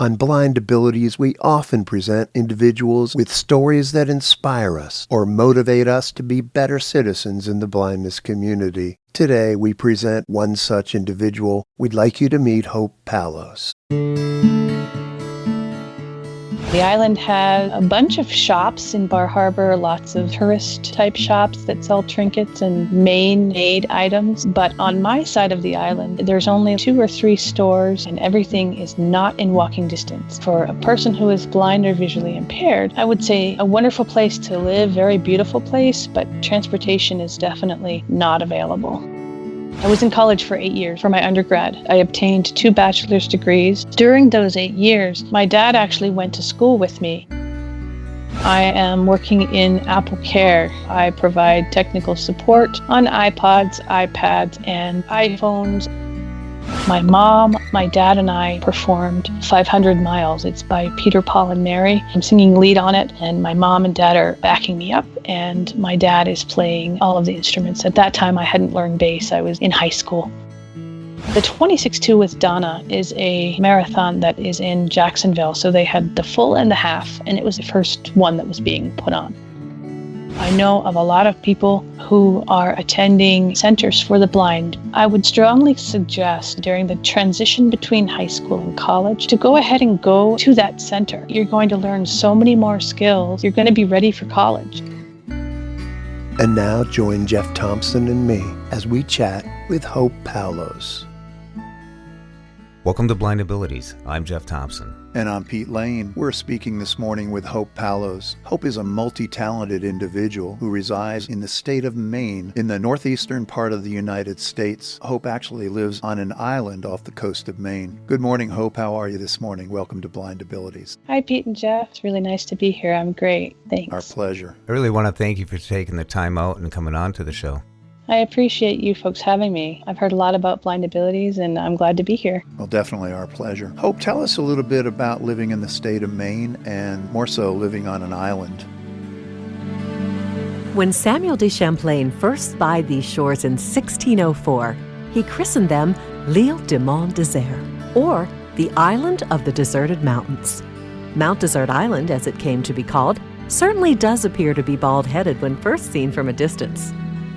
On Blind Abilities, we often present individuals with stories that inspire us or motivate us to be better citizens in the blindness community. Today, we present one such individual. We'd like you to meet Hope Paulos. The island has a bunch of shops in Bar Harbor, lots of tourist-type shops that sell trinkets and Maine-made items. But on my side of the island, there's only 2 or 3 stores, and everything is not in walking distance. For a person who is blind or visually impaired, I would say a wonderful place to live, very beautiful place, but transportation is definitely not available. I was in college for 8 years for my undergrad. I obtained 2 bachelor's degrees. During those 8 years, my dad actually went to school with me. I am working in Apple Care. I provide technical support on iPods, iPads, and iPhones. My mom, my dad, and I performed 500 Miles. It's by Peter, Paul, and Mary. I'm singing lead on it, and my mom and dad are backing me up, and my dad is playing all of the instruments. At that time, I hadn't learned bass. I was in high school. The 26-2 with Donna is a marathon that is in Jacksonville, so they had the full and the half, and it was the first one that was being put on. I know of a lot of people who are attending centers for the blind. I would strongly suggest during the transition between high school and college to go ahead and go to that center. You're going to learn so many more skills. You're going to be ready for college. And now join Jeff Thompson and me as we chat with Hope Paulos. Welcome to Blind Abilities. I'm Jeff Thompson. And I'm Pete Lane. We're speaking this morning with Hope Paulos. Hope is a multi-talented individual who resides in the state of Maine, in the northeastern part of the United States. Hope actually lives on an island off the coast of Maine. Good morning, Hope. How are you this morning? Welcome to Blind Abilities. Hi, Pete and Jeff. It's really nice to be here. I'm great. Thanks. Our pleasure. I really want to thank you for taking the time out and coming on to the show. I appreciate you folks having me. I've heard a lot about blind abilities, and I'm glad to be here. Well, definitely our pleasure. Hope, tell us a little bit about living in the state of Maine, and more so living on an island. When Samuel de Champlain first spied these shores in 1604, he christened them L'Île du Mont Désert, or the Island of the Deserted Mountains. Mount Desert Island, as it came to be called, certainly does appear to be bald-headed when first seen from a distance.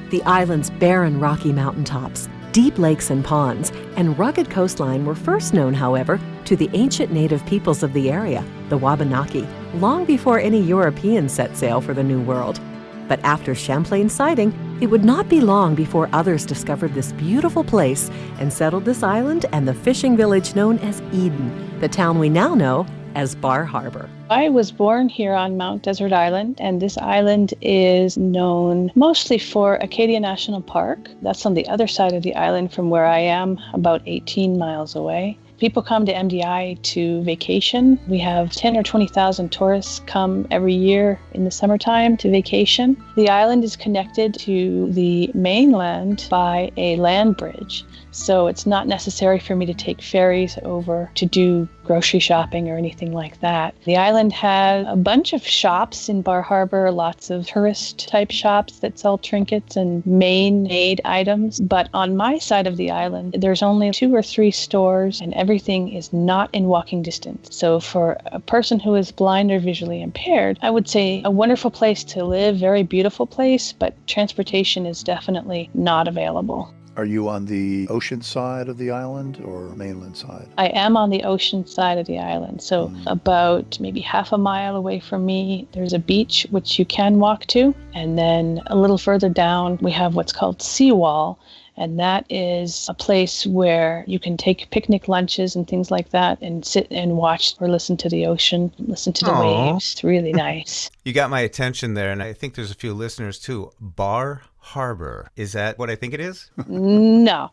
The island's barren rocky mountaintops, deep lakes and ponds, and rugged coastline were first known, however, to the ancient native peoples of the area, the Wabanaki, long before any Europeans set sail for the New World. But after Champlain's sighting, it would not be long before others discovered this beautiful place and settled this island and the fishing village known as Eden, the town we now know as Bar Harbor. I was born here on Mount Desert Island, and this island is known mostly for Acadia National Park. That's on the other side of the island from where I am, about 18 miles away. People come to MDI to vacation. We have 10 or 20,000 tourists come every year in the summertime to vacation. The island is connected to the mainland by a land bridge, so it's not necessary for me to take ferries over to do grocery shopping or anything like that. The island has a bunch of shops in Bar Harbor, lots of tourist-type shops that sell trinkets and Maine-made items. But on my side of the island, there's only 2 or 3 stores, and everything is not in walking distance. So for a person who is blind or visually impaired, I would say a wonderful place to live, very beautiful place, but transportation is definitely not available. Are you on the ocean side of the island or mainland side? I am on the ocean side of the island. So about maybe half a mile away from me, there's a beach which you can walk to. And then a little further down, we have what's called Seawall. And that is a place where you can take picnic lunches and things like that and sit and watch or listen to the ocean, listen to the waves. It's really nice. You got my attention there, and I think there's a few listeners too. Bar Harbor. Is that what I think it is? No,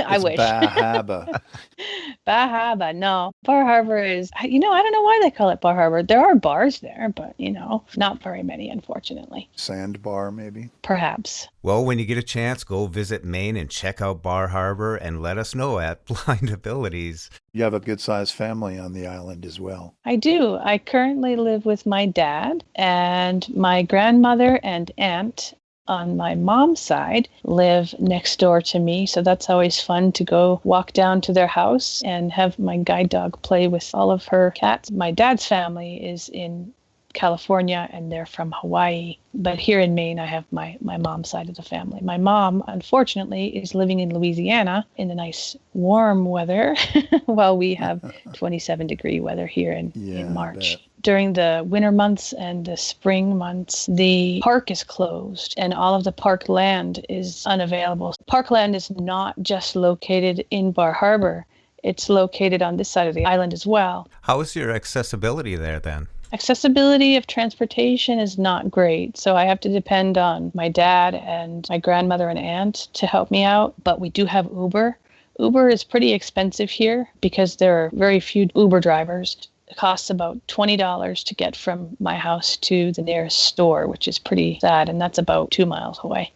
I wish. Bahaba. Bahaba, no. Bar Harbor is, I don't know why they call it Bar Harbor. There are bars there, but, not very many, unfortunately. Sandbar, maybe? Perhaps. Well, when you get a chance, go visit Maine and check out Bar Harbor and let us know at Blind Abilities. You have a good-sized family on the island as well. I do. I currently live with my dad and my grandmother and aunt on my mom's side live next door to me. So that's always fun to go walk down to their house and have my guide dog play with all of her cats. My dad's family is in California and they're from Hawaii. But here in Maine, I have my mom's side of the family. My mom, unfortunately, is living in Louisiana in the nice warm weather while we have 27-degree weather here in March. During the winter months and the spring months, the park is closed and all of the park land is unavailable. Parkland is not just located in Bar Harbor. It's located on this side of the island as well. How is your accessibility there then? Accessibility of transportation is not great, so I have to depend on my dad and my grandmother and aunt to help me out, but we do have Uber. Uber is pretty expensive here because there are very few Uber drivers. It costs about $20 to get from my house to the nearest store, which is pretty sad, and that's about 2 miles away.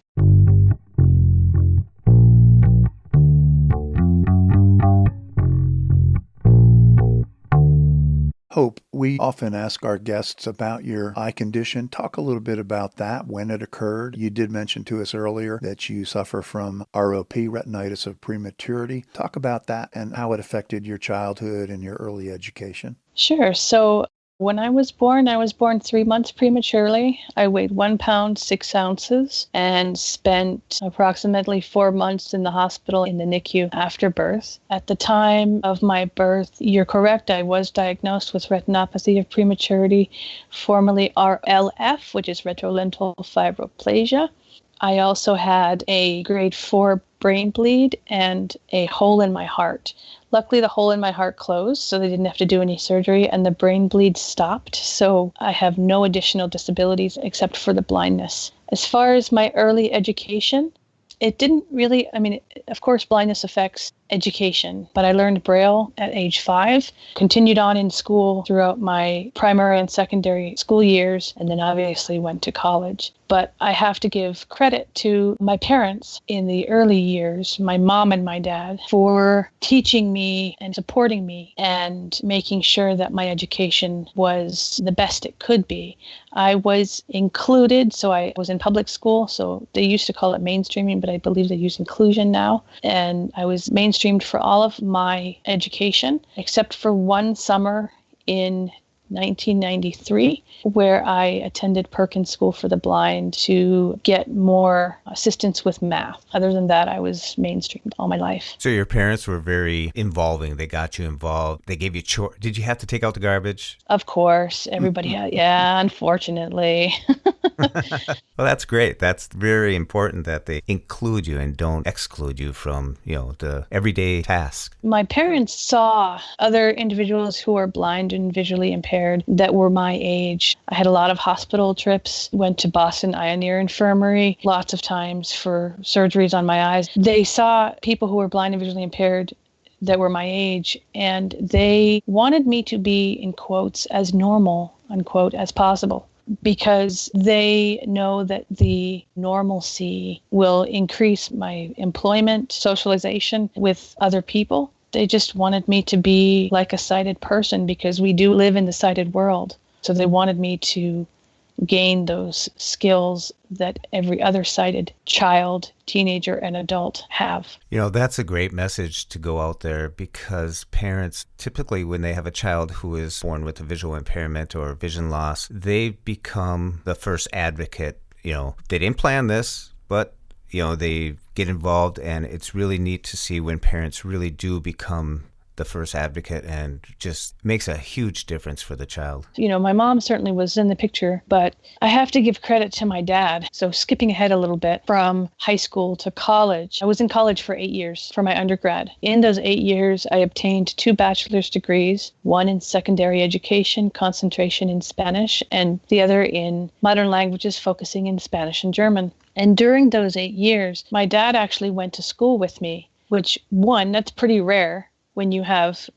Hope, we often ask our guests about your eye condition. Talk a little bit about that, when it occurred. You did mention to us earlier that you suffer from ROP, retinitis of prematurity. Talk about that and how it affected your childhood and your early education. Sure. So when I was born 3 months prematurely. I weighed 1 pound, 6 ounces, and spent approximately 4 months in the hospital in the NICU after birth. At the time of my birth, you're correct, I was diagnosed with retinopathy of prematurity, formerly RLF, which is retrolental fibroplasia. I also had a grade 4 brain bleed and a hole in my heart. Luckily, the hole in my heart closed, so they didn't have to do any surgery, and the brain bleed stopped, so I have no additional disabilities except for the blindness. As far as my early education, it didn't really, of course, blindness affects education, but I learned Braille at age 5, continued on in school throughout my primary and secondary school years, and then obviously went to college. But I have to give credit to my parents in the early years, my mom and my dad, for teaching me and supporting me and making sure that my education was the best it could be. I was included, so I was in public school, so they used to call it mainstreaming, but I believe they use inclusion now. And I was mainstreamed for all of my education, except for one summer in 1993, where I attended Perkins School for the Blind to get more assistance with math. Other than that, I was mainstreamed all my life. So your parents were very involving. They got you involved. They gave you chores. Did you have to take out the garbage? Of course. Everybody had, yeah, unfortunately. Well, that's great. That's very important that they include you and don't exclude you from, the everyday task. My parents saw other individuals who are blind and visually impaired that were my age. I had a lot of hospital trips, went to Boston Ioneer Infirmary lots of times for surgeries on my eyes. They saw people who were blind and visually impaired that were my age, and they wanted me to be, in quotes, as normal, unquote, as possible, because they know that the normalcy will increase my employment, socialization with other people. They just wanted me to be like a sighted person because we do live in the sighted world. So they wanted me to gain those skills that every other sighted child, teenager, and adult have. That's a great message to go out there, because parents, typically when they have a child who is born with a visual impairment or vision loss, they become the first advocate. They didn't plan this, but they get involved, and it's really neat to see when parents really do become the first advocate, and just makes a huge difference for the child. My mom certainly was in the picture, but I have to give credit to my dad. So skipping ahead a little bit from high school to college, I was in college for 8 years for my undergrad. In those 8 years, I obtained 2 bachelor's degrees, one in secondary education, concentration in Spanish, and the other in modern languages, focusing in Spanish and German. And during those 8 years, my dad actually went to school with me, which, that's pretty rare when you have,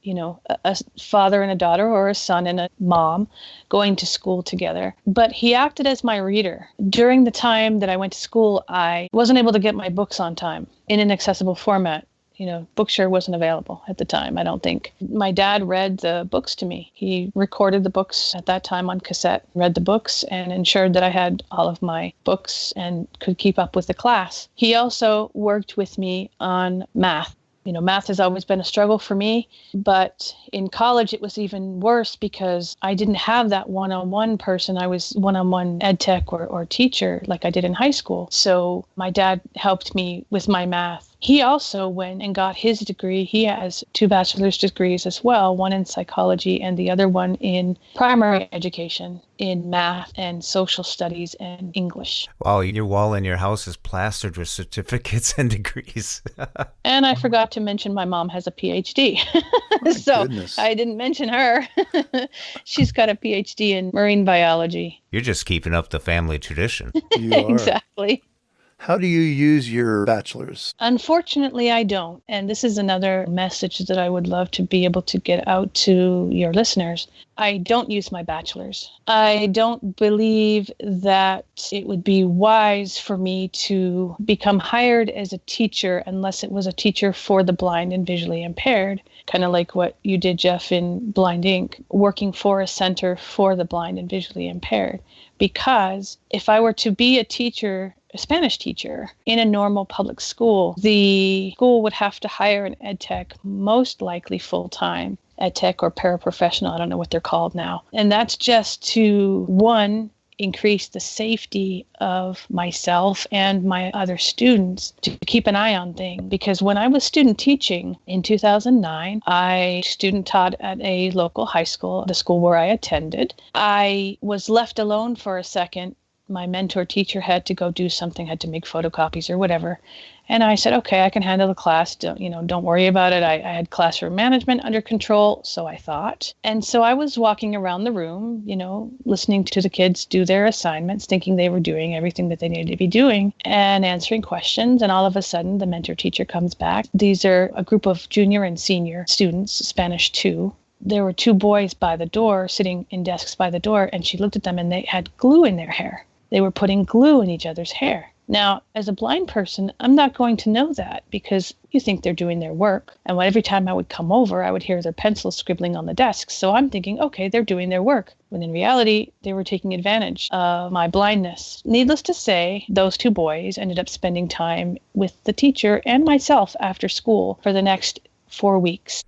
a father and a daughter, or a son and a mom going to school together. But he acted as my reader. During the time that I went to school, I wasn't able to get my books on time in an accessible format. Bookshare wasn't available at the time, I don't think. My dad read the books to me. He recorded the books at that time on cassette, read the books, and ensured that I had all of my books and could keep up with the class. He also worked with me on math. Math has always been a struggle for me, but in college it was even worse because I didn't have that one-on-one person. I was one-on-one ed tech or teacher like I did in high school. So my dad helped me with my math. He also went and got his degree. He has 2 bachelor's degrees as well, one in psychology and the other one in primary education in math and social studies and English. Wow, your wall in your house is plastered with certificates and degrees. And I forgot to mention my mom has a PhD. So goodness. I didn't mention her. She's got a PhD in marine biology. You're just keeping up the family tradition. You are. Exactly. How do you use your bachelor's? Unfortunately, I don't. And this is another message that I would love to be able to get out to your listeners. I don't use my bachelor's. I don't believe that it would be wise for me to become hired as a teacher unless it was a teacher for the blind and visually impaired, kind of like what you did, Jeff, in Blind Inc., working for a center for the blind and visually impaired. Because if I were to be a Spanish teacher in a normal public school, the school would have to hire an ed tech, most likely full-time ed tech or paraprofessional. I don't know what they're called now. And that's just to, one, increase the safety of myself and my other students, to keep an eye on things. Because when I was student teaching in 2009, I student taught at a local high school, the school where I attended. I was left alone for a second. My mentor teacher had to go do something, had to make photocopies or whatever. And I said, okay, I can handle the class. Don't worry about it. I had classroom management under control, so I thought. And so I was walking around the room, listening to the kids do their assignments, thinking they were doing everything that they needed to be doing and answering questions. And all of a sudden, the mentor teacher comes back. These are a group of junior and senior students, Spanish 2. There were 2 boys by the door, sitting in desks by the door, and she looked at them and they had glue in their hair. They were putting glue in each other's hair. Now, as a blind person, I'm not going to know that because you think they're doing their work. And every time I would come over, I would hear their pencils scribbling on the desk. So I'm thinking, okay, they're doing their work. When in reality, they were taking advantage of my blindness. Needless to say, those 2 boys ended up spending time with the teacher and myself after school for the next 4 weeks.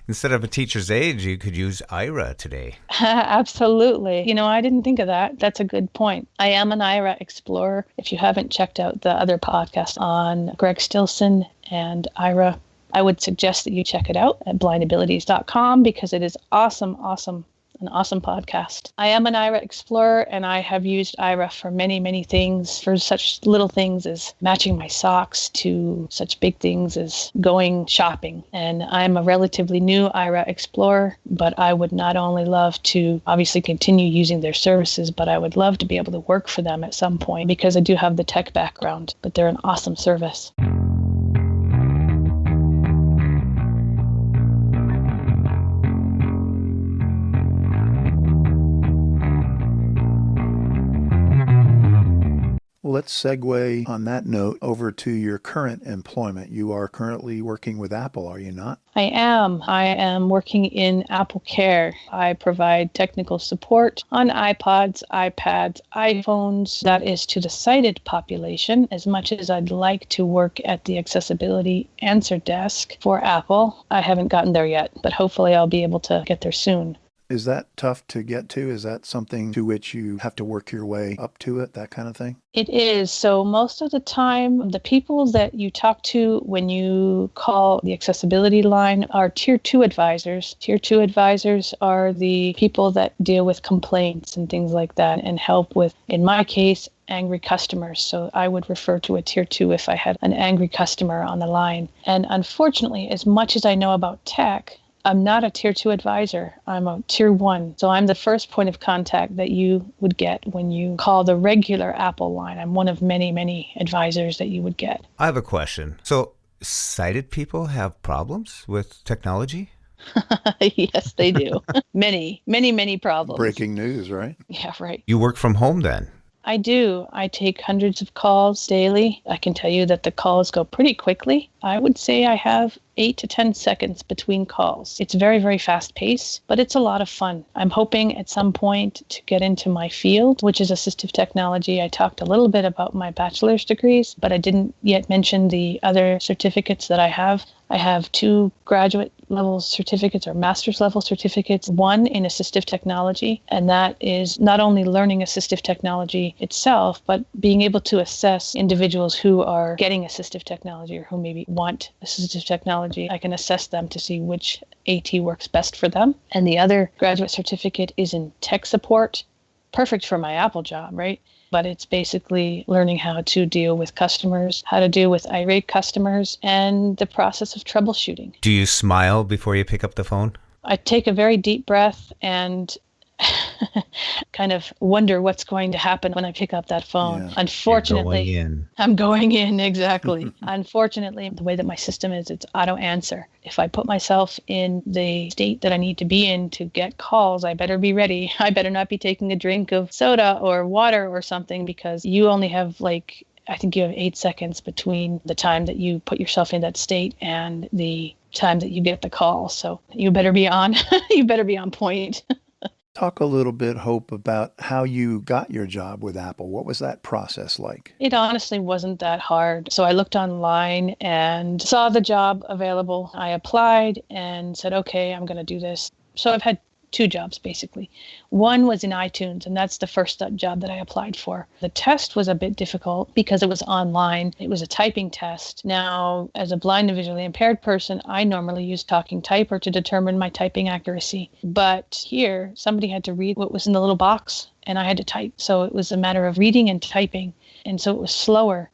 Instead of a teacher's aide, you could use Aira today. Absolutely. I didn't think of that. That's a good point. I am an Aira Explorer. If you haven't checked out the other podcast on Greg Stilson and Aira, I would suggest that you check it out at blindabilities.com because it is an awesome podcast. I am an Aira Explorer, and I have used Aira for many, many things, for such little things as matching my socks to such big things as going shopping. And I'm a relatively new Aira Explorer, but I would not only love to obviously continue using their services, but I would love to be able to work for them at some point because I do have the tech background, but they're an awesome service. Well, let's segue on that note over to your current employment. You are currently working with Apple, are you not? I am. I am working in Apple Care. I provide technical support on iPods, iPads, iPhones. That is to the sighted population. As much as I'd like to work at the accessibility answer desk for Apple, I haven't gotten there yet, but hopefully I'll be able to get there soon. Is that tough to get to? Is that something to which you have to work your way up to it, that kind of thing? It is. So most of the time, the people that you talk to when you call the accessibility line are Tier 2 advisors. Tier 2 advisors are the people that deal with complaints and things like that and help with, in my case, angry customers. So I would refer to a Tier 2 if I had an angry customer on the line. And unfortunately, as much as I know about tech, I'm not a Tier 2 advisor. I'm a Tier 1. So I'm the first point of contact that you would get when you call the regular Apple line. I'm one of many, many advisors that you would get. I have a question. So sighted people have problems with technology? Yes, they do. Many, many, many problems. Breaking news, right? Yeah, right. You work from home then? I do. I take hundreds of calls daily. I can tell you that the calls go pretty quickly. I would say I have 8 to 10 seconds between calls. It's very, very fast paced, but it's a lot of fun. I'm hoping at some point to get into my field, which is assistive technology. I talked a little bit about my bachelor's degrees, but I didn't yet mention the other certificates that I have. I have 2 graduate level certificates or master's level certificates, one in assistive technology, and that is not only learning assistive technology itself, but being able to assess individuals who are getting assistive technology or who maybe want assistive technology. I can assess them to see which AT works best for them. And the other graduate certificate is in tech support, perfect for my Apple job, right? But it's basically learning how to deal with customers, how to deal with irate customers, and the process of troubleshooting. Do you smile before you pick up the phone? I take a very deep breath and kind of wonder what's going to happen when I pick up that phone. Yeah. Unfortunately, I'm going in, exactly. Unfortunately, the way that my system is, it's auto answer. If I put myself in the state that I need to be in to get calls, I better be ready. I better not be taking a drink of soda or water or something, because you only have I think you have 8 seconds between the time that you put yourself in that state and the time that you get the call. So you better be on. You better be on point. Talk a little bit, Hope, about how you got your job with Apple. What was that process like? It honestly wasn't that hard. So I looked online and saw the job available. I applied and said, okay, I'm going to do this. So I've had 2 jobs, basically. One was in iTunes, and that's the first job that I applied for. The test was a bit difficult because it was online. It was a typing test. Now, as a blind and visually impaired person, I normally use talking typer to determine my typing accuracy. But here, somebody had to read what was in the little box, and I had to type. So it was a matter of reading and typing, and so it was slower.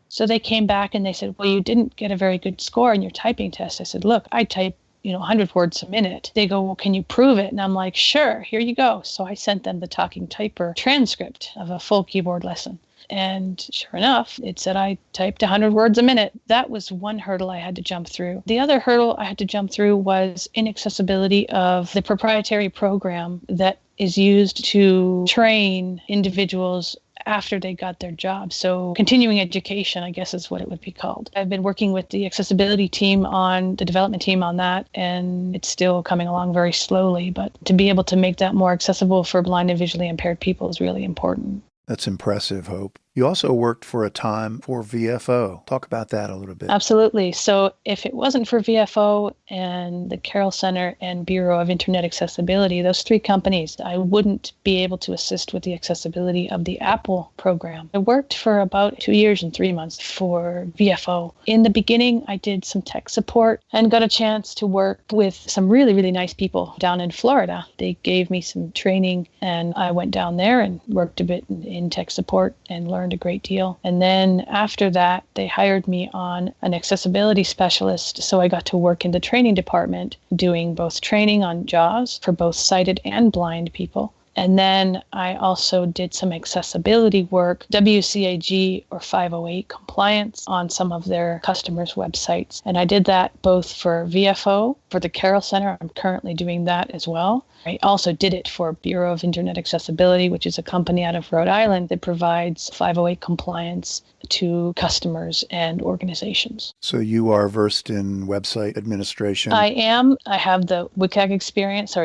So they came back and they said, well, you didn't get a very good score in your typing test. I said, look, I type 100 words a minute. They go, well, can you prove it? And I'm like, sure, here you go. So I sent them the talking typer transcript of a full keyboard lesson. And sure enough, it said I typed 100 words a minute. That was one hurdle I had to jump through. The other hurdle I had to jump through was inaccessibility of the proprietary program that is used to train individuals after they got their job. So continuing education, I guess, is what it would be called. I've been working with the accessibility team on the development team on that, and it's still coming along very slowly. But to be able to make that more accessible for blind and visually impaired people is really important. That's impressive, Hope. You also worked for a time for VFO. Talk about that a little bit. Absolutely. So if it wasn't for VFO and the Carroll Center and Bureau of Internet Accessibility, those 3 companies, I wouldn't be able to assist with the accessibility of the Apple program. I worked for about 2 years and 3 months for VFO. In the beginning, I did some tech support and got a chance to work with some really, really nice people down in Florida. They gave me some training, and I went down there and worked a bit in tech support and learned a great deal. And then after that, they hired me on an accessibility specialist. So I got to work in the training department, doing both training on JAWS for both sighted and blind people. And then I also did some accessibility work, WCAG or 508 compliance on some of their customers' websites. And I did that both for VFO, for the Carroll Center. I'm currently doing that as well. I also did it for Bureau of Internet Accessibility, which is a company out of Rhode Island that provides 508 compliance to customers and organizations. So you are versed in website administration? I am. I have the WCAG experience,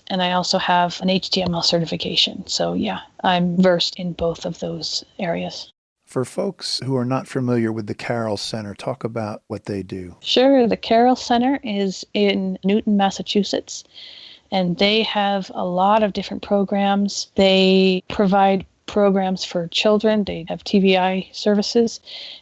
and I also have an HTML certification. So yeah, I'm versed in both of those areas. For folks who are not familiar with the Carroll Center, talk about what they do. Sure. The Carroll Center is in Newton, Massachusetts, and they have a lot of different programs. They provide programs for children. They have TVI services,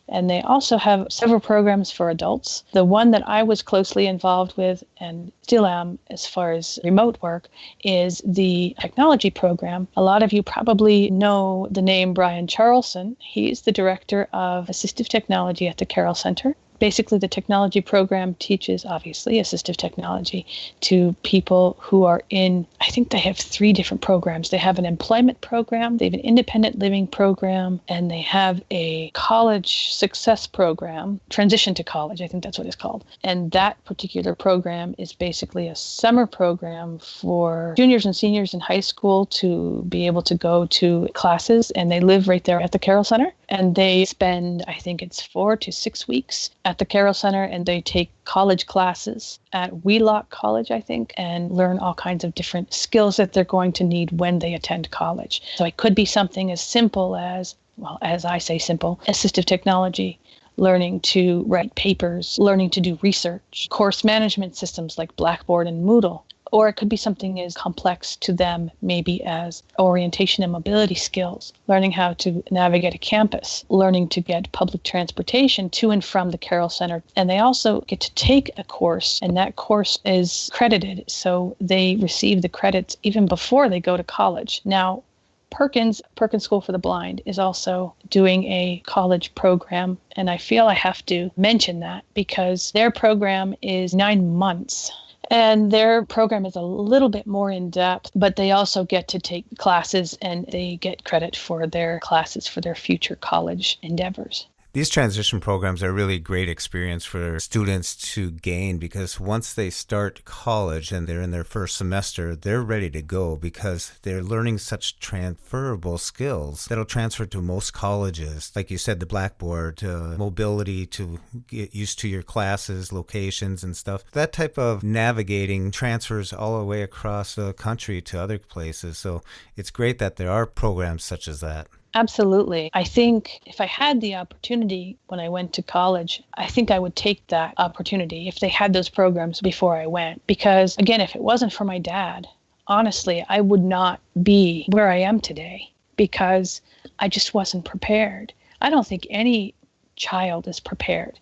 and they also have several programs for adults. The one that I was closely involved with, and still am as far as remote work, is the technology program. A lot of you probably know the name Brian Charlson. He's the director of assistive technology at the Carroll Center. Basically, the technology program teaches, obviously, assistive technology to people who are in, I think they have 3 different programs. They have an employment program, they have an independent living program, and they have a college success program, transition to college, I think that's what it's called. And that particular program is basically a summer program for juniors and seniors in high school to be able to go to classes, and they live right there at the Carroll Center. And they spend, I think it's 4 to 6 weeks at the Carroll Center, and they take college classes at Wheelock College, I think, and learn all kinds of different skills that they're going to need when they attend college. So it could be something as simple as, well, as I say simple, assistive technology, learning to write papers, learning to do research, course management systems like Blackboard and Moodle. Or it could be something as complex to them, maybe as orientation and mobility skills, learning how to navigate a campus, learning to get public transportation to and from the Carroll Center. And they also get to take a course, and that course is credited, so they receive the credits even before they go to college. Now, Perkins School for the Blind is also doing a college program, and I feel I have to mention that because their program is 9 months. And their program is a little bit more in depth, but they also get to take classes and they get credit for their classes for their future college endeavors. These transition programs are really great experience for students to gain because once they start college and they're in their first semester, they're ready to go because they're learning such transferable skills that'll transfer to most colleges. Like you said, the Blackboard, mobility to get used to your classes, locations and stuff. That type of navigating transfers all the way across the country to other places. So it's great that there are programs such as that. Absolutely. I think if I had the opportunity when I went to college, I think I would take that opportunity if they had those programs before I went. Because again, if it wasn't for my dad, honestly, I would not be where I am today because I just wasn't prepared. I don't think any child is prepared.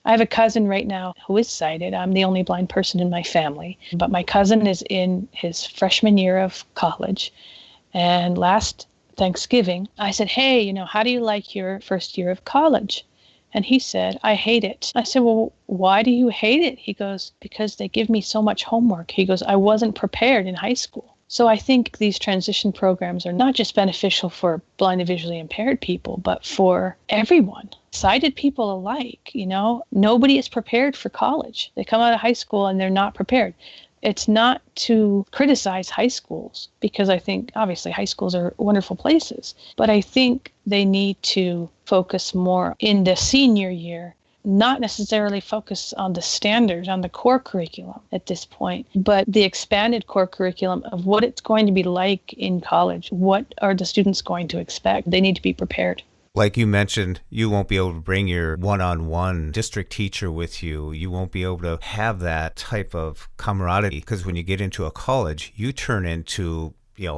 I have a cousin right now who is sighted. I'm the only blind person in my family, but my cousin is in his freshman year of college. And last Thanksgiving, I said, hey, how do you like your first year of college? And he said, I hate it. I said, well, why do you hate it? He goes, because they give me so much homework. He goes, I wasn't prepared in high school. So I think these transition programs are not just beneficial for blind and visually impaired people, but for everyone, sighted people alike. Nobody is prepared for college. They come out of high school and they're not prepared. It's not to criticize high schools because I think obviously high schools are wonderful places, but I think they need to focus more in the senior year, not necessarily focus on the standards, on the core curriculum at this point, but the expanded core curriculum of what it's going to be like in college. What are the students going to expect? They need to be prepared. Like you mentioned, you won't be able to bring your one-on-one district teacher with you. You won't be able to have that type of camaraderie because when you get into a college, you turn into,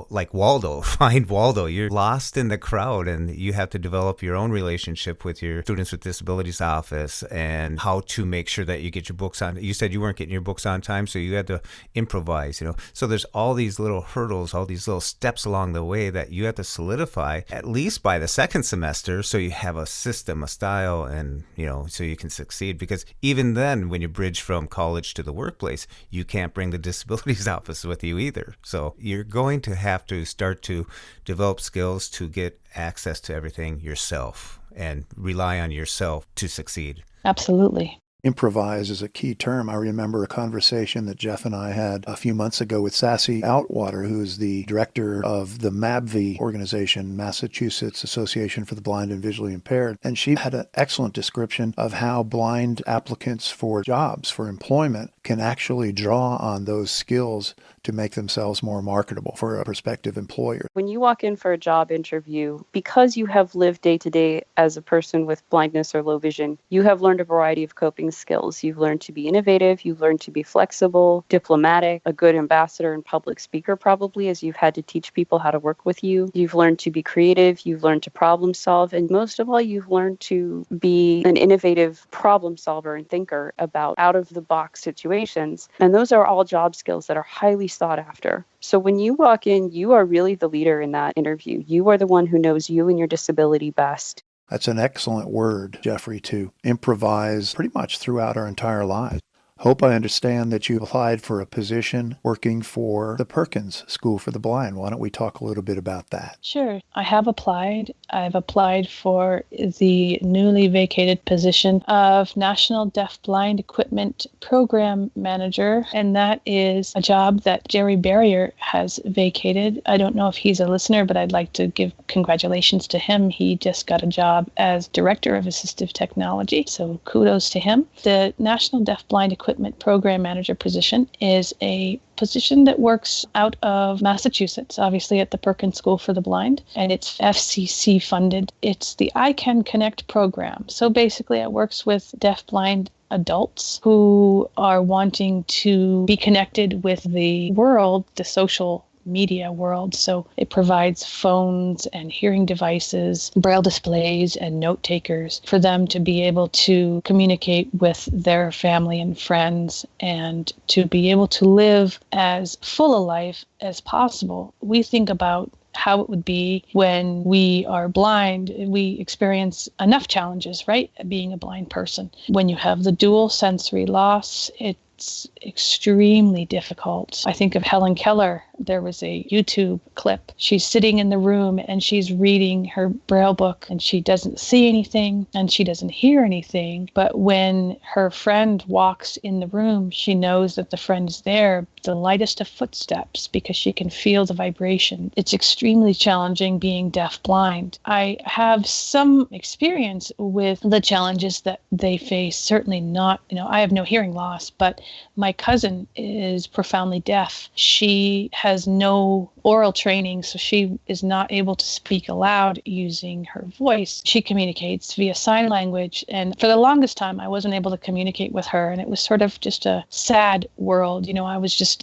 like Waldo, find Waldo. You're lost in the crowd and you have to develop your own relationship with your Students with Disabilities office and how to make sure that you get your books on. You said you weren't getting your books on time, so you had to improvise, So there's all these little hurdles, all these little steps along the way that you have to solidify at least by the second semester so you have a system, a style, and, so you can succeed. Because even then, when you bridge from college to the workplace, you can't bring the disabilities office with you either. So you're going to have to start to develop skills to get access to everything yourself and rely on yourself to succeed. Absolutely. Improvise is a key term. I remember a conversation that Jeff and I had a few months ago with Sassy Outwater, who is the director of the MABV organization, Massachusetts Association for the Blind and Visually Impaired. And she had an excellent description of how blind applicants for jobs, for employment, can actually draw on those skills to make themselves more marketable for a prospective employer. When you walk in for a job interview, because you have lived day to day as a person with blindness or low vision, you have learned a variety of coping skills. You've learned to be innovative, you've learned to be flexible, diplomatic, a good ambassador and public speaker probably, as you've had to teach people how to work with you. You've learned to be creative, you've learned to problem solve, and most of all, you've learned to be an innovative problem solver and thinker about out-of-the-box situations. And those are all job skills that are highly sought after. So when you walk in, you are really the leader in that interview. You are the one who knows you and your disability best. That's an excellent word, Jeffrey, to improvise pretty much throughout our entire lives. Hope, I understand that you applied for a position working for the Perkins School for the Blind. Why don't we talk a little bit about that? Sure. I have applied. I've applied for the newly vacated position of National Deafblind Equipment Program Manager, and that is a job that Jerry Barrier has vacated. I don't know if he's a listener, but I'd like to give congratulations to him. He just got a job as Director of Assistive Technology, so kudos to him. The National Deafblind Equipment Program Manager position is a position that works out of Massachusetts, obviously at the Perkins School for the Blind, and it's FCC funded. It's the I Can Connect program. So basically it works with deafblind adults who are wanting to be connected with the world, the social media world. So it provides phones and hearing devices, braille displays, and note takers for them to be able to communicate with their family and friends and to be able to live as full a life as possible. We think about how it would be when we are blind. We experience enough challenges, right? Being a blind person. When you have the dual sensory loss, it's extremely difficult. I think of Helen Keller. There was a YouTube clip. She's sitting in the room and she's reading her braille book and she doesn't see anything and she doesn't hear anything. But when her friend walks in the room, she knows that the friend is there, the lightest of footsteps, because she can feel the vibration. It's extremely challenging being deafblind. I have some experience with the challenges that they face. Certainly not, I have no hearing loss, but my cousin is profoundly deaf. She has no oral training, so she is not able to speak aloud using her voice. She communicates via sign language, and for the longest time I wasn't able to communicate with her, and it was sort of just a sad world.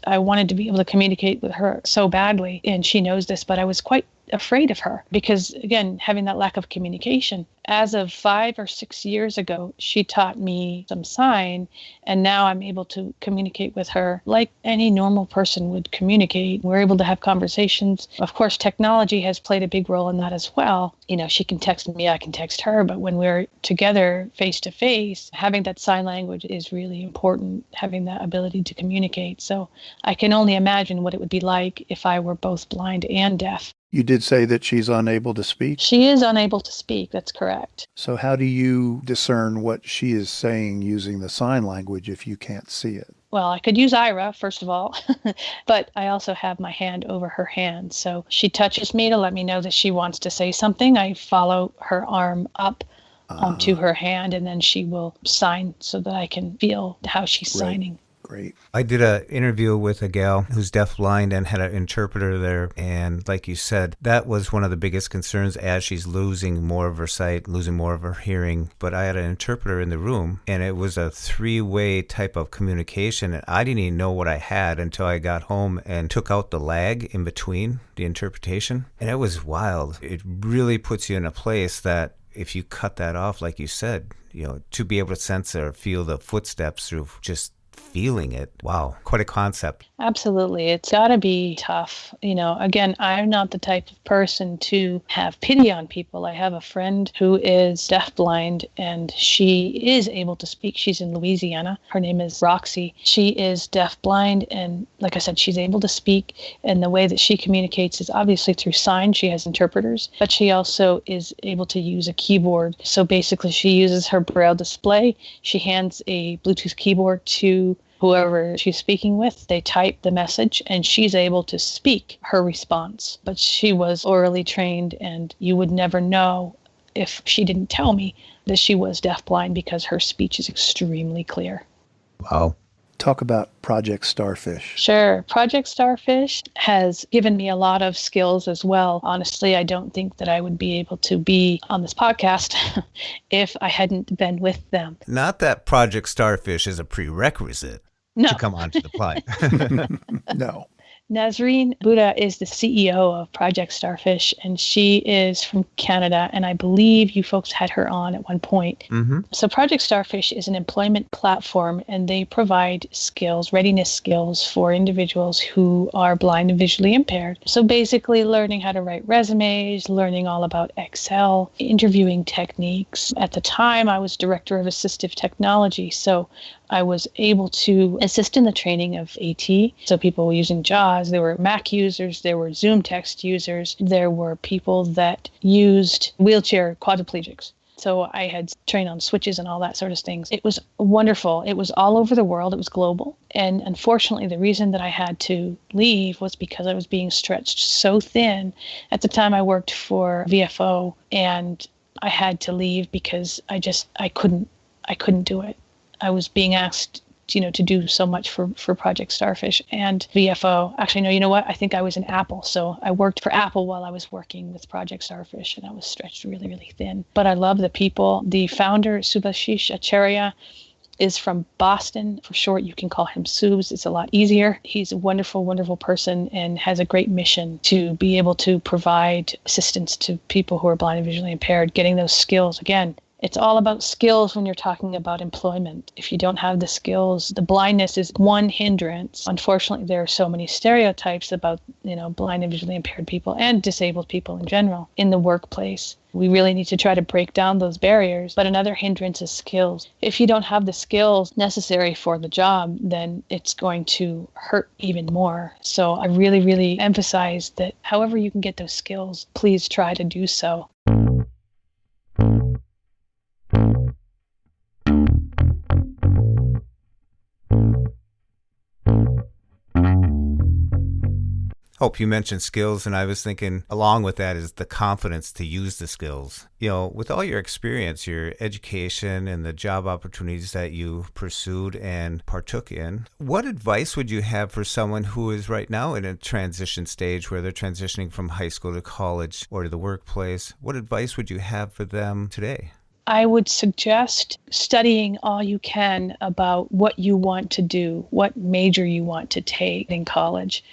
I wanted to be able to communicate with her so badly, and she knows this, but I was quite afraid of her because, again, having that lack of communication. As of 5 or 6 years ago, she taught me some sign, and now I'm able to communicate with her like any normal person would communicate. We're able to have conversations. Of course, technology has played a big role in that as well. She can text me, I can text her, but when we're together face to face, having that sign language is really important, having that ability to communicate. So I can only imagine what it would be like if I were both blind and deaf. You did say that she's unable to speak? She is unable to speak, that's correct. So how do you discern what she is saying using the sign language if you can't see it? Well, I could use Aira, first of all, but I also have my hand over her hand. So she touches me to let me know that she wants to say something. I follow her arm up onto her hand, and then she will sign so that I can feel how she's signing. Great. I did an interview with a gal who's deafblind and had an interpreter there. And like you said, that was one of the biggest concerns as she's losing more of her sight, losing more of her hearing. But I had an interpreter in the room, and it was a three-way type of communication. And I didn't even know what I had until I got home and took out the lag in between the interpretation. And it was wild. It really puts you in a place that if you cut that off, like you said, to be able to sense or feel the footsteps through just feeling it. Wow, quite a concept. Absolutely. It's got to be tough. Again, I'm not the type of person to have pity on people. I have a friend who is deafblind, and she is able to speak. She's in Louisiana. Her name is Roxy. She is deafblind, and like I said, she's able to speak. And the way that she communicates is obviously through sign. She has interpreters, but she also is able to use a keyboard. So basically, she uses her braille display. She hands a Bluetooth keyboard to whoever she's speaking with. They type the message and she's able to speak her response. But she was orally trained, and you would never know if she didn't tell me that she was deafblind because her speech is extremely clear. Wow. Talk about Project Starfish. Sure. Project Starfish has given me a lot of skills as well. Honestly, I don't think that I would be able to be on this podcast if I hadn't been with them. Not that Project Starfish is a prerequisite to come onto the flight. No. Nazreen Buddha is the CEO of Project Starfish, and she is from Canada, and I believe you folks had her on at one point. Mm-hmm. So Project Starfish is an employment platform, and they provide skills, readiness skills for individuals who are blind and visually impaired. So basically learning how to write resumes, learning all about Excel, interviewing techniques. At the time, I was director of assistive technology, so I was able to assist in the training of AT. So people were using JAWS, there were Mac users, there were Zoom text users, there were people that used wheelchair quadriplegics. So I had trained on switches and all that sort of things. It was wonderful. It was all over the world. It was global. And unfortunately, the reason that I had to leave was because I was being stretched so thin. At the time, I worked for VFO, and I had to leave because I couldn't do it. I was being asked, to do so much for Project Starfish and VFO. Actually, no, you know what? I think I was in Apple. So I worked for Apple while I was working with Project Starfish, and I was stretched really, really thin. But I love the people. The founder, Subhashish Acharya, is from Boston. For short, you can call him Subs. It's a lot easier. He's a wonderful, wonderful person and has a great mission to be able to provide assistance to people who are blind and visually impaired, getting those skills. Again, it's all about skills when you're talking about employment. If you don't have the skills, the blindness is one hindrance. Unfortunately, there are so many stereotypes about, blind and visually impaired people and disabled people in general in the workplace. We really need to try to break down those barriers. But another hindrance is skills. If you don't have the skills necessary for the job, then it's going to hurt even more. So I really, really emphasize that however you can get those skills, please try to do so. Hope, you mentioned skills, and I was thinking along with that is the confidence to use the skills. With all your experience, your education, and the job opportunities that you pursued and partook in, what advice would you have for someone who is right now in a transition stage where they're transitioning from high school to college or to the workplace? What advice would you have for them today? I would suggest studying all you can about what you want to do, what major you want to take in college.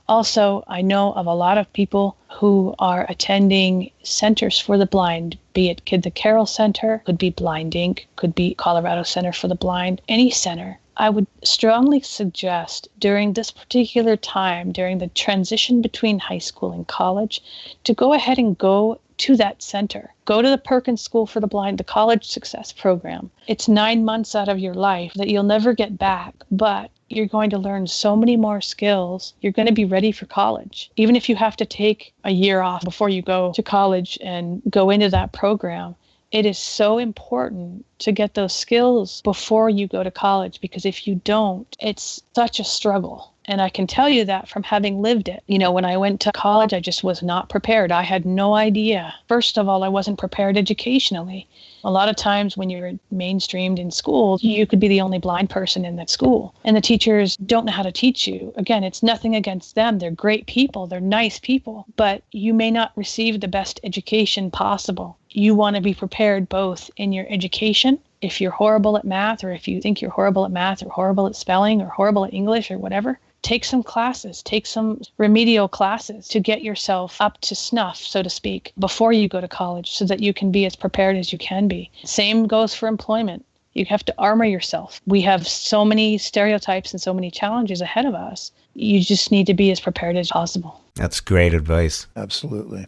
Also, I know of a lot of people who are attending centers for the blind, be it the Carroll Center, could be Blind Inc., could be Colorado Center for the Blind, any center. I would strongly suggest during this particular time, during the transition between high school and college, to go ahead and go to that center. Go to the Perkins School for the Blind, the College Success Program. It's 9 months out of your life that you'll never get back, but you're going to learn so many more skills. You're going to be ready for college. Even if you have to take a year off before you go to college and go into that program, it is so important to get those skills before you go to college, because if you don't, it's such a struggle. And I can tell you that from having lived it. When I went to college, I just was not prepared. I had no idea. First of all, I wasn't prepared educationally. A lot of times when you're mainstreamed in school, you could be the only blind person in that school. And the teachers don't know how to teach you. Again, it's nothing against them. They're great people. They're nice people. But you may not receive the best education possible. You want to be prepared both in your education. If you're horrible at math, or if you think you're horrible at math or horrible at spelling or horrible at English or whatever, take some classes, take some remedial classes to get yourself up to snuff, so to speak, before you go to college so that you can be as prepared as you can be. Same goes for employment. You have to armor yourself. We have so many stereotypes and so many challenges ahead of us. You just need to be as prepared as possible. That's great advice. Absolutely.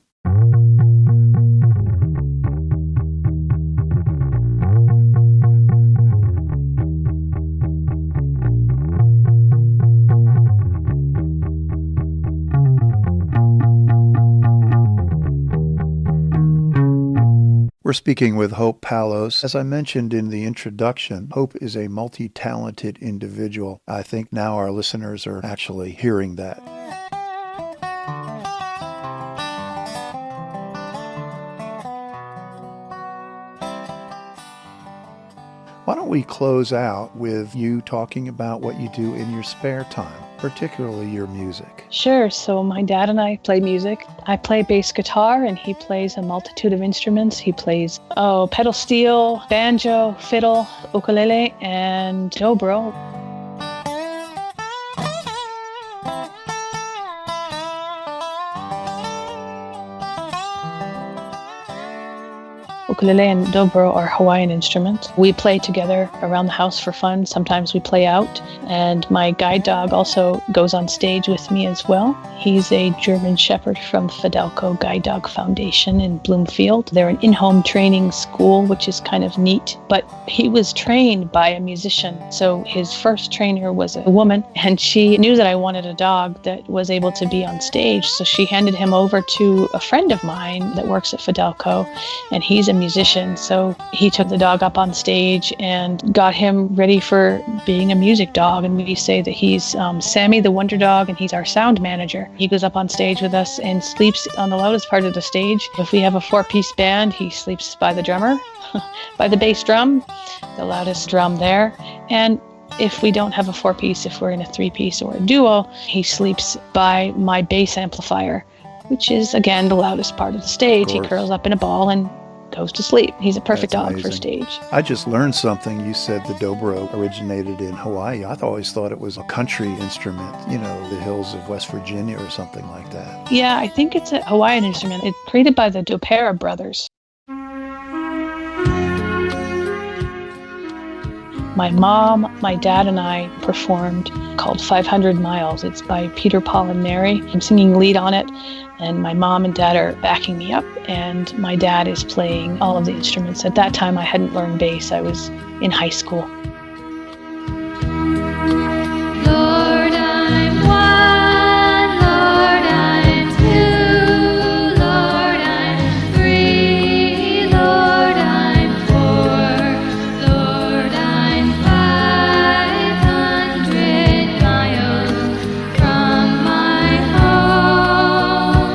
We're speaking with Hope Paulos. As I mentioned in the introduction, Hope is a multi-talented individual. I think now our listeners are actually hearing that. Why don't we close out with you talking about what you do in your spare time, particularly your music? Sure. So my dad and I play music. I play bass guitar and he plays a multitude of instruments. He plays pedal steel, banjo, fiddle, ukulele, and dobro. Ukulele and dobro are Hawaiian instruments. We play together around the house for fun. Sometimes we play out. And my guide dog also goes on stage with me as well. He's a German Shepherd from Fidelco Guide Dog Foundation in Bloomfield. They're an in-home training school, which is kind of neat. But he was trained by a musician. So his first trainer was a woman, and she knew that I wanted a dog that was able to be on stage. So she handed him over to a friend of mine that works at Fidelco, and he's a musician. So he took the dog up on stage and got him ready for being a music dog. And we say that he's Sammy the Wonder Dog, and he's our sound manager. He goes up on stage with us and sleeps on the loudest part of the stage. If we have a 4-piece band, he sleeps by the drummer, by the bass drum, the loudest drum there. And if we don't have a 4-piece, if we're in a 3-piece or a duo, he sleeps by my bass amplifier, which is, again, the loudest part of the stage. He curls up in a ball and goes to sleep. He's a perfect dog for stage. I just learned something. You said the dobro originated in Hawaii. I always thought it was a country instrument, the hills of West Virginia or something like that. Yeah, I think it's a Hawaiian instrument. It's created by the Dopera brothers. My mom, my dad, and I performed called 500 Miles. It's by Peter, Paul, and Mary. I'm singing lead on it, and my mom and dad are backing me up, and my dad is playing all of the instruments. At that time, I hadn't learned bass. I was in high school. Lord, I'm one, Lord, I'm two, Lord, I'm three, Lord, I'm four, Lord, I'm 500 miles from my home.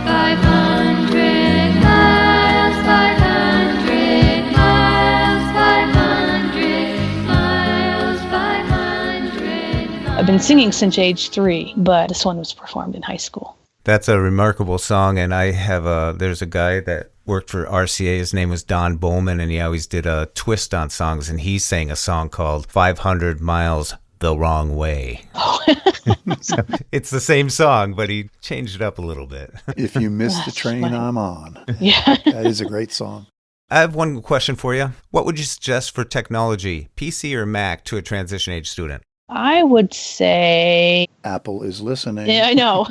500 miles, 500 miles, 500 miles, 500 miles. I've been singing since age 3, but this one was performed in high school. That's a remarkable song, and there's a guy that worked for RCA. His name was Don Bowman, and he always did a twist on songs, and he sang a song called 500 Miles the Wrong Way. So it's the same song, but he changed it up a little bit. If you miss the train, I'm on. Yeah. That is a great song. I have one question for you. What would you suggest for technology, PC or Mac, to a transition age student? I would say... Apple is listening. Yeah, I know.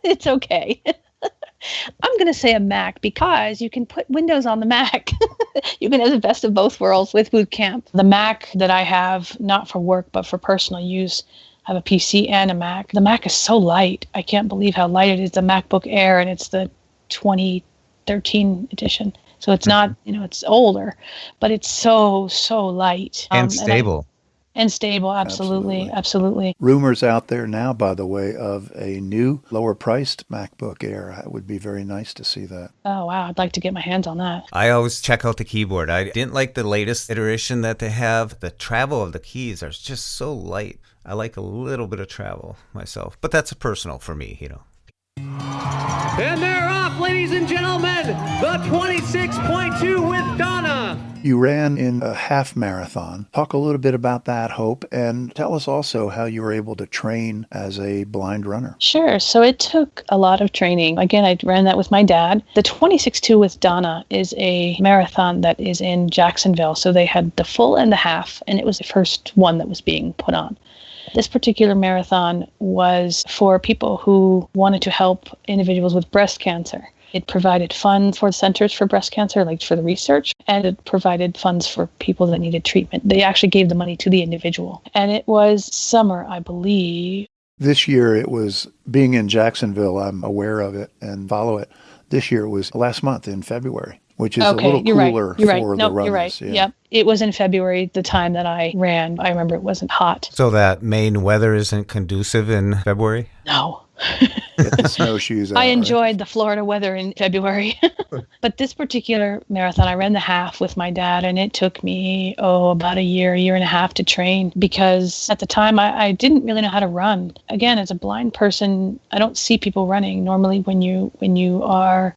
It's okay. I'm going to say a Mac because you can put Windows on the Mac. You can have the best of both worlds with Boot Camp. The Mac that I have, not for work, but for personal use, I have a PC and a Mac. The Mac is so light. I can't believe how light it is. The MacBook Air, and it's the 2013 edition. So it's not, it's older, but it's so light. And stable. And stable, absolutely. Rumors out there now, by the way, of a new, lower-priced MacBook Air. It would be very nice to see that. Oh, wow. I'd like to get my hands on that. I always check out the keyboard. I didn't like the latest iteration that they have. The travel of the keys are just so light. I like a little bit of travel myself, but that's personal for me, And they're off, ladies and gentlemen, the 26.2 with Donna. You ran in a half marathon. Talk a little bit about that, Hope, and tell us also how you were able to train as a blind runner. Sure. So it took a lot of training. Again, I ran that with my dad. The 26.2 with Donna is a marathon that is in Jacksonville. So they had the full and the half, and it was the first one that was being put on. This particular marathon was for people who wanted to help individuals with breast cancer. It provided funds for centers for breast cancer, like for the research, and it provided funds for people that needed treatment. They actually gave the money to the individual. And it was summer, I believe. This year it was, being in Jacksonville, I'm aware of it and follow it. This year it was last month in February, which is a little cooler for the runners. You're right. Yeah. Yep. It was in February, the time that I ran. I remember it wasn't hot. So that Maine weather isn't conducive in February? No. Get the snowshoes out. I enjoyed the Florida weather in February. But this particular marathon, I ran the half with my dad, and it took me, about a year and a half to train, because at the time I didn't really know how to run. Again, as a blind person, I don't see people running. Normally when you are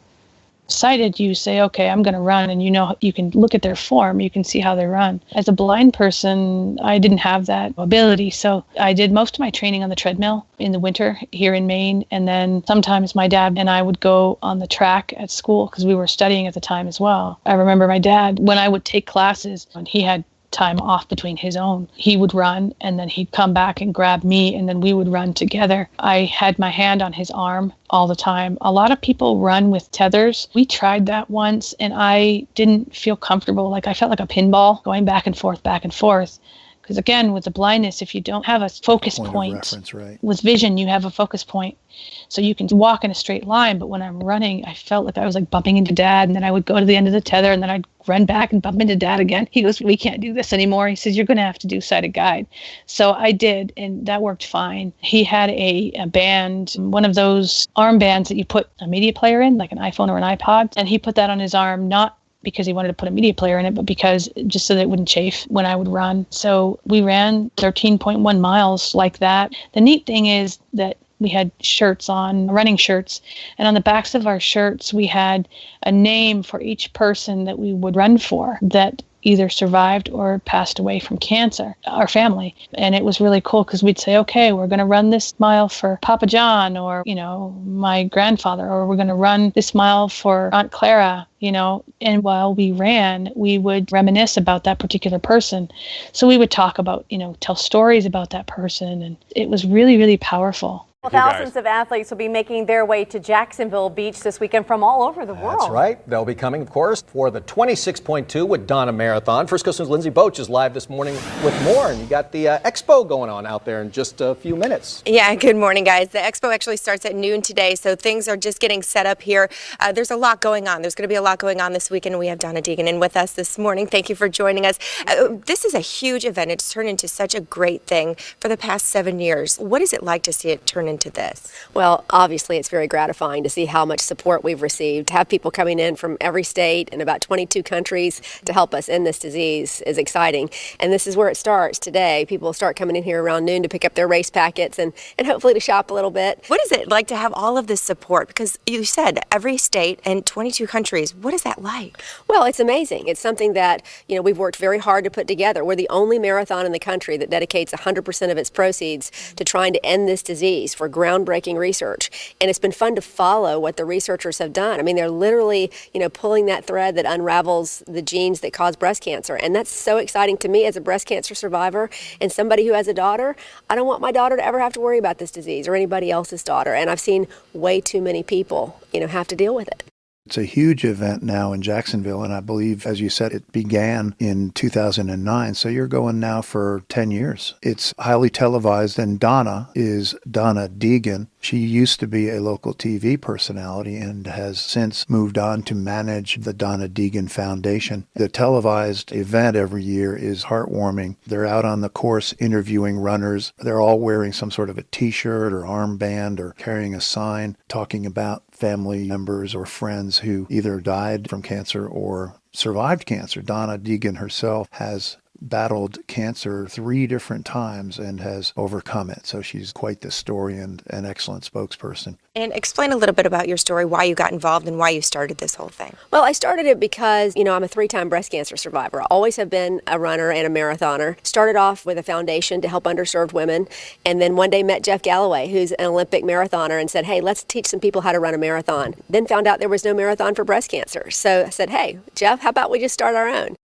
sighted, you say, okay, I'm going to run, and you can look at their form, you can see how they run. As a blind person, I didn't have that ability, so I did most of my training on the treadmill in the winter here in Maine, and then sometimes my dad and I would go on the track at school because we were studying at the time as well. I remember my dad, when I would take classes, and he had time off between his own, he would run and then he'd come back and grab me and then we would run together. I had my hand on his arm all the time. A lot of people run with tethers. We tried that once and I didn't feel comfortable. Like I felt like a pinball going back and forth, back and forth. Because again, with the blindness, if you don't have a focus point, reference, right. With vision, you have a focus point. So you can walk in a straight line, but when I'm running, I felt like I was like bumping into Dad, and then I would go to the end of the tether, and then I'd run back and bump into Dad again. He goes, we can't do this anymore. He says, you're going to have to do sighted guide. So I did, and that worked fine. He had a band, one of those arm bands that you put a media player in, like an iPhone or an iPod, and he put that on his arm, not because he wanted to put a media player in it, but because just so that it wouldn't chafe when I would run. So we ran 13.1 miles like that. The neat thing is that we had shirts on, running shirts, and on the backs of our shirts, we had a name for each person that we would run for that either survived or passed away from cancer, our family. And it was really cool because we'd say, okay, we're going to run this mile for Papa John or, my grandfather, or we're going to run this mile for Aunt Clara, and while we ran, we would reminisce about that particular person. So we would talk about, tell stories about that person. And it was really, really powerful. Well, thousands of athletes will be making their way to Jacksonville Beach this weekend from all over the world. That's right. They'll be coming, of course, for the 26.2 with Donna Marathon. First Coast News' Lindsay Boach is live this morning with more, and you got the expo going on out there in just a few minutes. Yeah, good morning, guys. The expo actually starts at noon today, so things are just getting set up here. There's a lot going on. There's going to be a lot going on this weekend, and we have Donna Deegan in with us this morning. Thank you for joining us. This is a huge event. It's turned into such a great thing for the past 7 years. What is it like to see it turn into this? Well, obviously, it's very gratifying to see how much support we've received. To have people coming in from every state and about 22 countries to help us end this disease is exciting. And this is where it starts today. People start coming in here around noon to pick up their race packets and hopefully to shop a little bit. What is it like to have all of this support? Because you said every state and 22 countries. What is that like? Well, it's amazing. It's something that, we've worked very hard to put together. We're the only marathon in the country that dedicates 100% of its proceeds to trying to end this disease for groundbreaking research. And it's been fun to follow what the researchers have done. I mean, they're literally, pulling that thread that unravels the genes that cause breast cancer. And that's so exciting to me as a breast cancer survivor and somebody who has a daughter. I don't want my daughter to ever have to worry about this disease or anybody else's daughter. And I've seen way too many people, have to deal with it. It's a huge event now in Jacksonville, and I believe, as you said, it began in 2009, so you're going now for 10 years. It's highly televised, and Donna is Donna Deegan. She used to be a local TV personality and has since moved on to manage the Donna Deegan Foundation. The televised event every year is heartwarming. They're out on the course interviewing runners. They're all wearing some sort of a T-shirt or armband or carrying a sign talking about family members or friends who either died from cancer or survived cancer. Donna Deegan herself has battled cancer 3 different times and has overcome it. So she's quite the story and an excellent spokesperson. And explain a little bit about your story, why you got involved and why you started this whole thing. Well, I started it because, I'm a 3-time breast cancer survivor. I always have been a runner and a marathoner. Started off with a foundation to help underserved women. And then one day met Jeff Galloway, who's an Olympic marathoner, and said, hey, let's teach some people how to run a marathon. Then found out there was no marathon for breast cancer. So I said, hey, Jeff, how about we just start our own?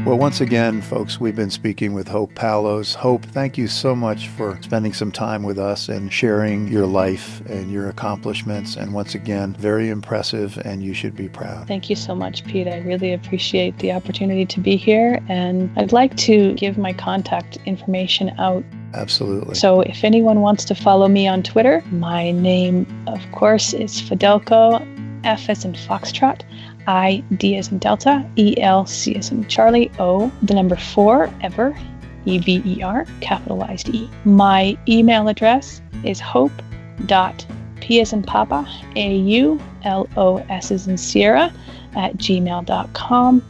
Well, once again, folks, we've been speaking with Hope Paulos. Hope, thank you so much for spending some time with us and sharing your life and your accomplishments. And once again, very impressive, and you should be proud. Thank you so much, Pete. I really appreciate the opportunity to be here. And I'd like to give my contact information out. Absolutely. So if anyone wants to follow me on Twitter, my name, of course, is Fidelco, F as in Foxtrot, I, D as in Delta, E, L, C as in Charlie, O, the number 4, ever, E-V-E-R, capitalized E. My email address is hope.p as in Papa, A-U-L-O-S as in Sierra, @gmail.com.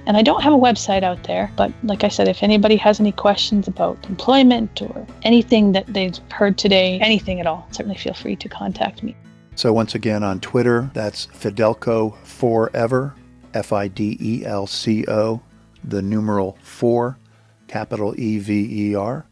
And I don't have a website out there, but like I said, if anybody has any questions about employment or anything that they've heard today, anything at all, certainly feel free to contact me. So once again on Twitter, that's Fidelco Forever, Fidelco, the numeral 4, capital EVER,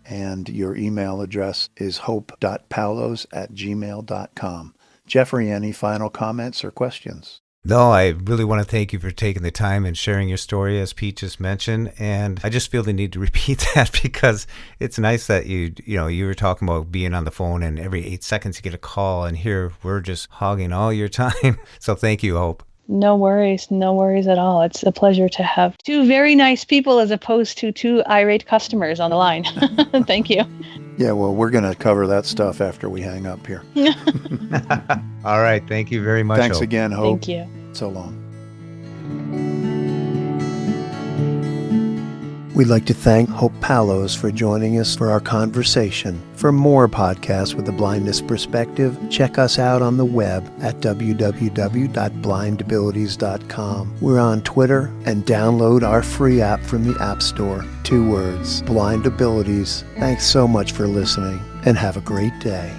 and your email address is hope.paulos@gmail.com. Jeffrey, any final comments or questions? No, I really want to thank you for taking the time and sharing your story, as Pete just mentioned. And I just feel the need to repeat that because it's nice that you were talking about being on the phone and every 8 seconds you get a call, and here we're just hogging all your time. So thank you, Hope. No worries at all. It's a pleasure to have two very nice people as opposed to two irate customers on the line. Thank you. Yeah, well, we're going to cover that stuff after we hang up here. All right. Thank you very much. Thanks Hope. again, Hope. Thank you. So long. We'd like to thank Hope Paulos for joining us for our conversation. For more podcasts with a blindness perspective, check us out on the web at www.blindabilities.com. We're on Twitter, and download our free app from the App Store. 2 words, Blind Abilities. Thanks so much for listening, and have a great day.